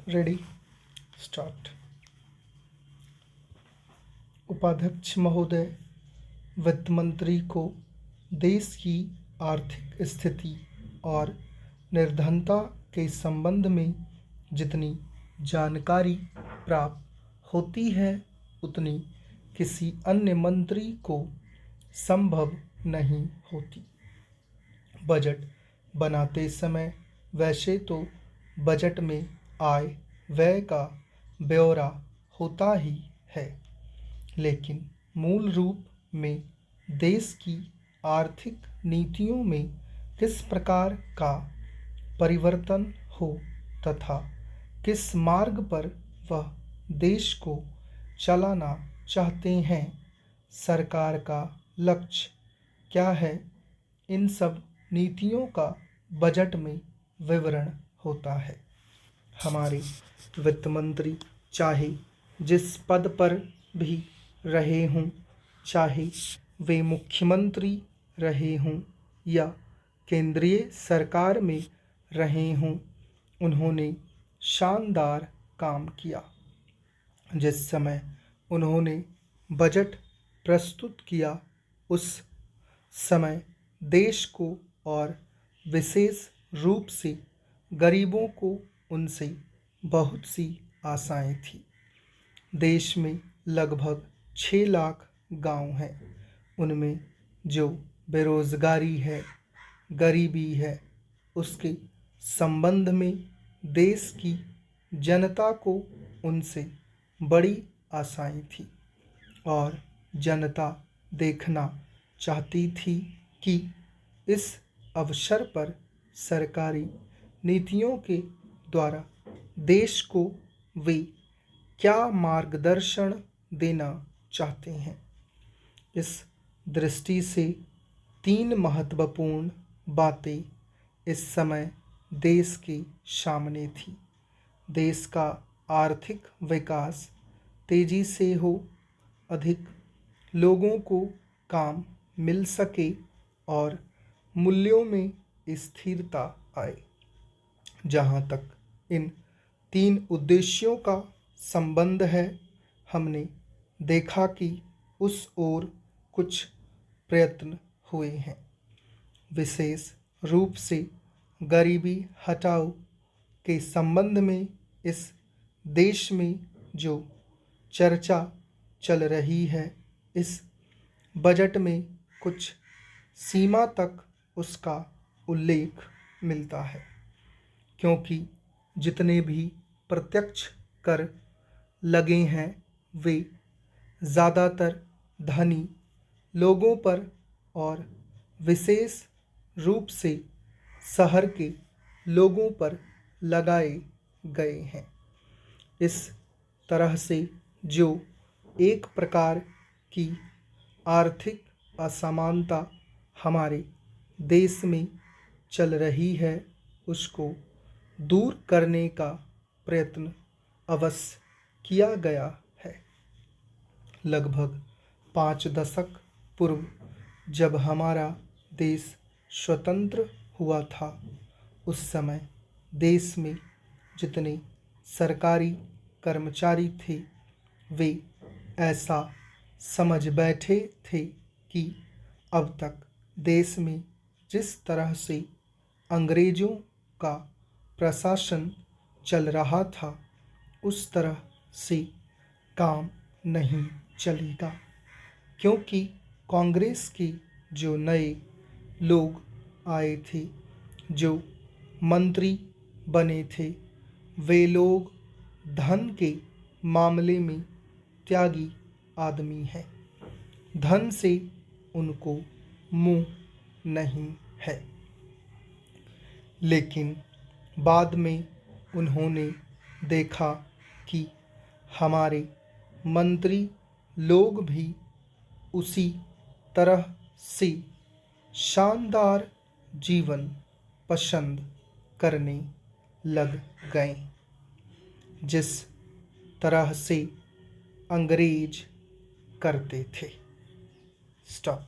Ready start. उपाध्यक्ष महोदय, वित्त मंत्री को देश की आर्थिक स्थिति और निर्धनता के संबंध में जितनी जानकारी प्राप्त होती है उतनी किसी अन्य मंत्री को संभव नहीं होती। बजट बनाते समय वैसे तो बजट में आय व्यय का ब्यौरा होता ही है, लेकिन मूल रूप में देश की आर्थिक नीतियों में किस प्रकार का परिवर्तन हो तथा किस मार्ग पर वह देश को चलाना चाहते हैं, सरकार का लक्ष्य क्या है, इन सब नीतियों का बजट में विवरण होता है। हमारे वित्त मंत्री चाहे जिस पद पर भी रहे हों, चाहे वे मुख्यमंत्री रहे हों या केंद्रीय सरकार में रहे हों, उन्होंने शानदार काम किया। जिस समय उन्होंने बजट प्रस्तुत किया उस समय देश को और विशेष रूप से गरीबों को उनसे बहुत सी आशाएं थी। देश में लगभग 6 लाख गांव हैं। उनमें जो बेरोजगारी है, गरीबी है, उसके संबंध में देश की जनता को उनसे बड़ी आशाएं थी और जनता देखना चाहती थी कि इस अवसर पर सरकारी नीतियों के द्वारा देश को वे क्या मार्गदर्शन देना चाहते हैं। इस दृष्टि से 3 महत्वपूर्ण बातें इस समय देश के सामने थी। देश का आर्थिक विकास तेजी से हो, अधिक लोगों को काम मिल सके और मूल्यों में स्थिरता आए। जहाँ तक इन 3 उद्देश्यों का संबंध है, हमने देखा कि उस ओर कुछ प्रयत्न हुए हैं। विशेष रूप से गरीबी हटाओ के संबंध में इस देश में जो चर्चा चल रही है, इस बजट में कुछ सीमा तक उसका उल्लेख मिलता है, क्योंकि जितने भी प्रत्यक्ष कर लगे हैं वे ज़्यादातर धनी लोगों पर और विशेष रूप से शहर के लोगों पर लगाए गए हैं। इस तरह से जो एक प्रकार की आर्थिक असमानता हमारे देश में चल रही है, उसको दूर करने का प्रयत्न अवश्य किया गया है। लगभग 5 दशक पूर्व जब हमारा देश स्वतंत्र हुआ था, उस समय देश में जितने सरकारी कर्मचारी थे वे ऐसा समझ बैठे थे कि अब तक देश में जिस तरह से अंग्रेज़ों का प्रशासन चल रहा था उस तरह से काम नहीं चलेगा, क्योंकि कांग्रेस के जो नए लोग आए थे, जो मंत्री बने थे, वे लोग धन के मामले में त्यागी आदमी हैं। धन से उनको मुँह नहीं है। लेकिन बाद में उन्होंने देखा कि हमारे मंत्री लोग भी उसी तरह से शानदार जीवन पसंद करने लग गए जिस तरह से अंग्रेज करते थे। स्टॉप।